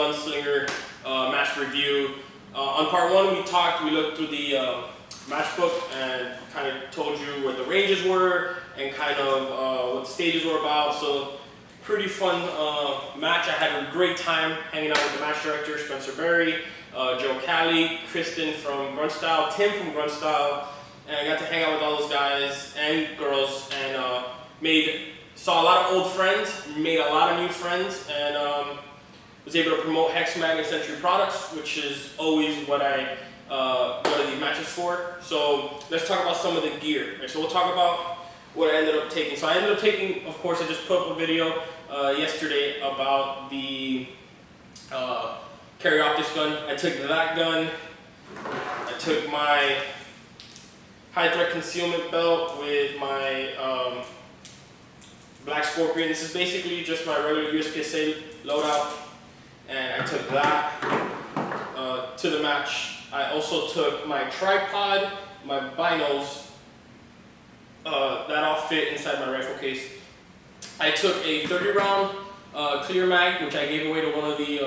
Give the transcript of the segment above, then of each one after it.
Gunslinger match review. On part one, we looked through the match book and kind of told you what the ranges were and kind of what the stages were about. So pretty fun match. I had a great time hanging out with the match director, Spencer Berry, Joe Cali, Kristen from Grunt Style, Tim from Grunt Style, and I got to hang out with all those guys and girls and saw a lot of old friends, made a lot of new friends, and was able to promote Hexmag and Century products, which is always what I go to these matches for. So let's talk about some of the gear. Right, so we'll talk about what I ended up taking. So I ended up taking, of course, I just put up a video yesterday about the carry optics gun. I took that gun. I took my high threat concealment belt with my Black Scorpion. This is basically just my regular USPSA loadout, and I took that to the match. I also took my tripod, my binos, that all fit inside my rifle case. I took a 30 round clear mag, which I gave away to one of the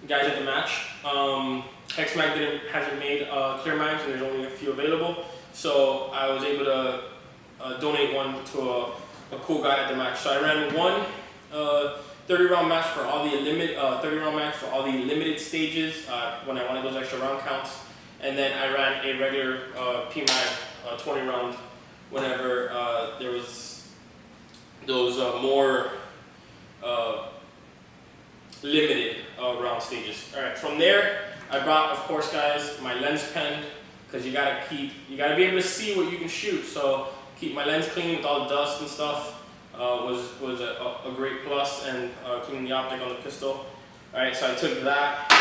guys at the match. Hexmag hasn't made clear mags, and there's only a few available, so I was able to donate one to a cool guy at the match. So I ran one 30 round match for all the 30 round match for all the limited stages when I wanted those extra round counts, and then I ran a regular PMag 20 round whenever there was those more limited round stages. All right, from there I brought, of course, guys, my lens pen, because you gotta be able to see what you can shoot. So keep my lens clean with all the dust and stuff was a great plus, and cleaning the optic on the pistol. All right, so I took that.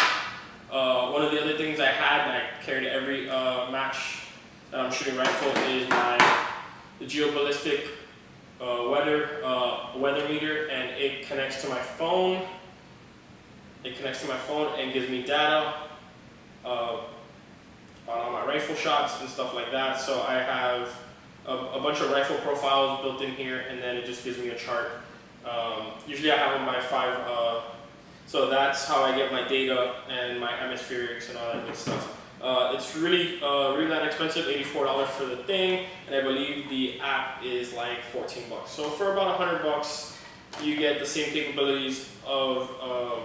One of the other things I had, and I carry to every match that I'm shooting rifle, is the geoballistic weather meter, and it connects to my phone. It connects to my phone and gives me data on all my rifle shots and stuff like that. So I have a bunch of rifle profiles built in here, and then it just gives me a chart. Usually I have my 5, so that's how I get my data and my atmospherics and all that good stuff. It's really not expensive, $84 for the thing, and I believe the app is like $14 bucks. So for about $100 bucks, you get the same capabilities of a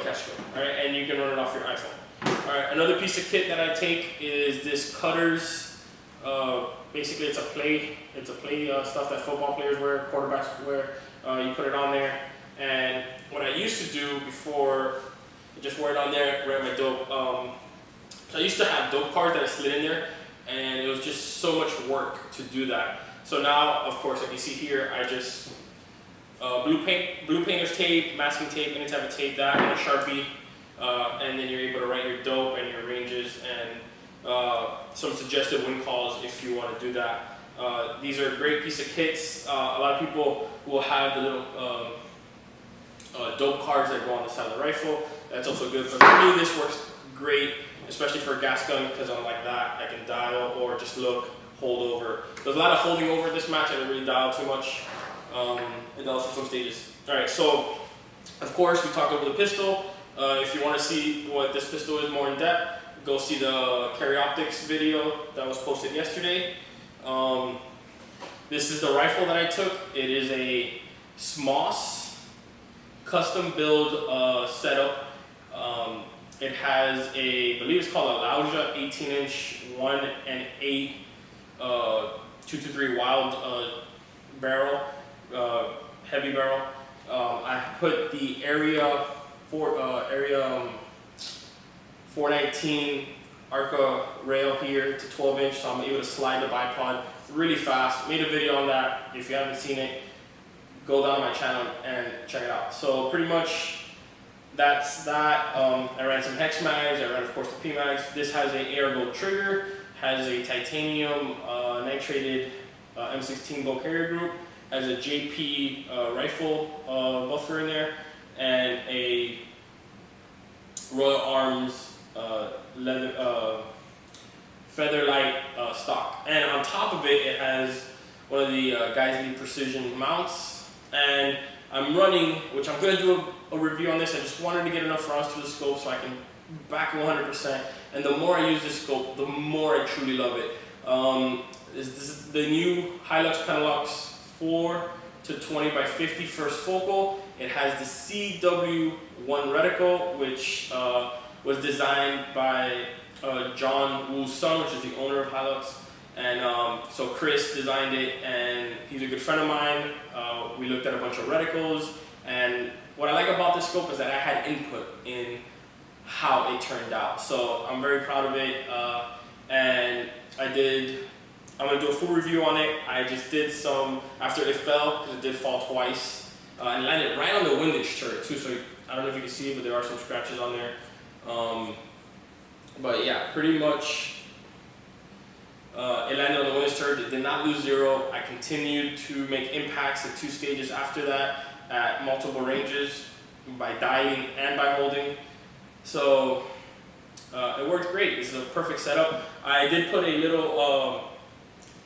Kestrel, all right, and you can run it off your iPhone. All right, another piece of kit that I take is this cutters. Basically, it's a play stuff that football players wear, quarterbacks wear. You put it on there, and what I used to do before, I just wear it on there, wear my dope. So I used to have dope cards that I slid in there, and it was just so much work to do that. So now, of course, like you see here, I just blue painter's tape, masking tape, any type of tape, that and a Sharpie, and then you're able to write your dope and your ranges and some suggested win calls if you want to do that. These are a great piece of kits. A lot of people will have the little dope cards that go on the side of the rifle. That's also good, but for me this works great, especially for a gas gun, because unlike that, I can dial or just look, hold over. There's a lot of holding over this match. I didn't really dial too much. It does for some stages. All right, so of course we talked over the pistol. If you want to see what this pistol is more in depth, go see the Carry Optics video that was posted yesterday. This is the rifle that I took. It is a SMOS custom build setup. It has I believe it's called a Lauja 18-inch 1-8 223 Wild barrel, heavy barrel. I put the area 419 Arca rail here to 12-inch, so I'm able to slide the bipod really fast. Made a video on that. If you haven't seen it, go down to my channel and check it out. So pretty much that's that. I ran some hex mags. I ran, of course, the PMags. This has a air gold trigger, has a titanium nitrated M16 bolt carrier group, has a JP rifle buffer in there, and a Royal Arms Featherlight stock. And on top of it, it has one of the Guys Precision mounts. And I'm running, which I'm going to do a review on this. I just wanted to get enough rounds to the scope so I can back 100%. And the more I use this scope, the more I truly love it. This is the new Hilux Pentalux 4 to 20 by 50 first focal. It has the CW1 reticle, which was designed by John Woo's son, which is the owner of Hilux. And so Chris designed it, and he's a good friend of mine. We looked at a bunch of reticles, and what I like about this scope is that I had input in how it turned out. So I'm very proud of it, and I'm gonna do a full review on it. I just did some, after it fell, because it did fall twice, and landed right on the windage turret too, so I don't know if you can see it, but there are some scratches on there. But yeah, pretty much, it landed on the windage turret. It did not lose zero. I continued to make impacts at 2 stages after that at multiple ranges by dialing and by holding. So it worked great. This is a perfect setup. I did put a little,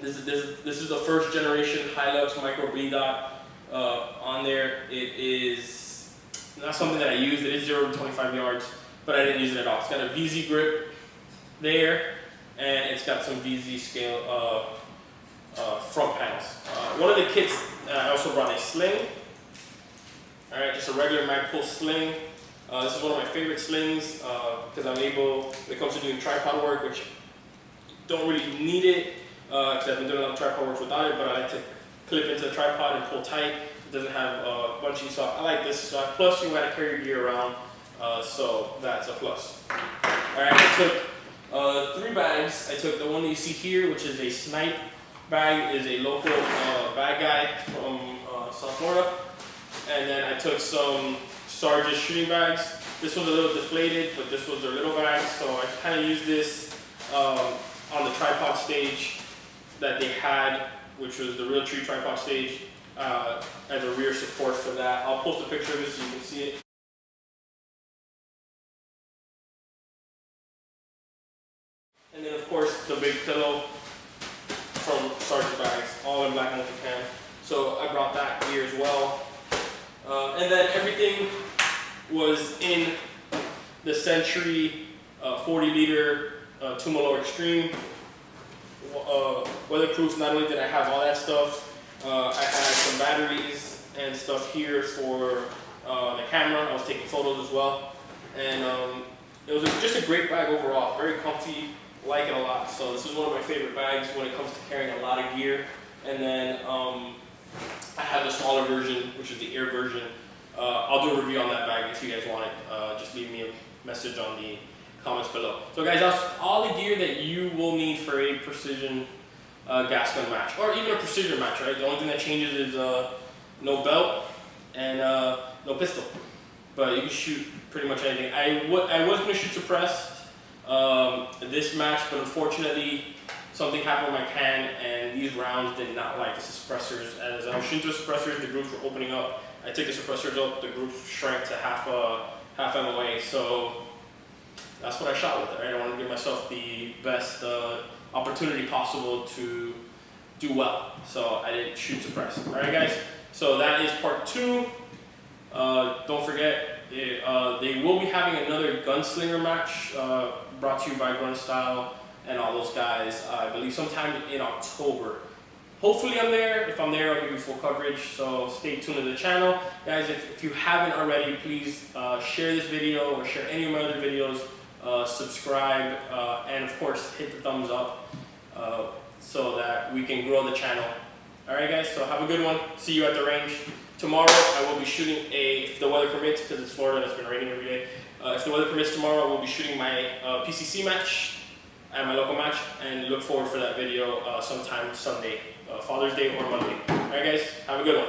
this is the first generation Hilux Micro B dot on there. It is not something that I used. It is 0 to 25 yards, but I didn't use it at all. It's got a VZ grip there, and it's got some VZ scale front panels. One of the kits, I also brought a sling. All right, just a regular Magpul sling. This is one of my favorite slings because I'm able, when it comes to doing tripod work, which don't really need it because I've been doing a lot of tripod work without it, but I like to clip into the tripod and pull tight. It doesn't have bunchy, so I like this. Plus, you got to carry gear around, so that's a plus. All right, I took 3 bags. I took the one that you see here, which is a Snipe bag. It is a local bag guy from South Florida. And then I took some Sarge's shooting bags. This was a little deflated, but this was their little bag, so I kind of used this on the tripod stage that they had, which was the Real Tree tripod stage, as a rear support for that. I'll post a picture of this so you can see it. And then of course the big pillow from Sarge's bags, all in black multicam. So I brought that gear as well. And then everything was in the Century 40 liter Tumalo Extreme. Weatherproof. Not only did I have all that stuff, I had some batteries and stuff here for the camera. I was taking photos as well. And it was just a great bag overall. Very comfy, like it a lot. So this is one of my favorite bags when it comes to carrying a lot of gear. And then I have the smaller version, which is the Air version. I'll do a review on that bag if you guys want it. Just leave me a message on the comments below. So guys, that's all the gear that you will need for a precision gas gun match, or even a precision match, right? The only thing that changes is no belt and no pistol. But you can shoot pretty much anything. I was going to shoot suppressed this match, but unfortunately something happened with my can, and these rounds did not like the suppressors. As I was shooting the suppressors, the groups were opening up. I took the suppressors up, the groups shrank to half MOA, so that's what I shot with it, right? I wanted to give myself the best opportunity possible to do well, so I didn't shoot suppressed. All right, guys, so that is part 2. Don't forget, they will be having another Gunslinger match brought to you by Gun Style and all those guys, I believe sometime in October. Hopefully I'm there. If I'm there, I'll give you full coverage, so stay tuned to the channel. Guys, if you haven't already, please share this video or share any of my other videos, subscribe, and of course hit the thumbs up so that we can grow the channel. Alright guys, so have a good one. See you at the range. Tomorrow I will be shooting if the weather permits, because it's Florida and it's been raining every day. If the weather permits tomorrow, I will be shooting my PCC match at my local match, and look forward for that video sometime Sunday, Father's Day or Monday. Alright guys, have a good one.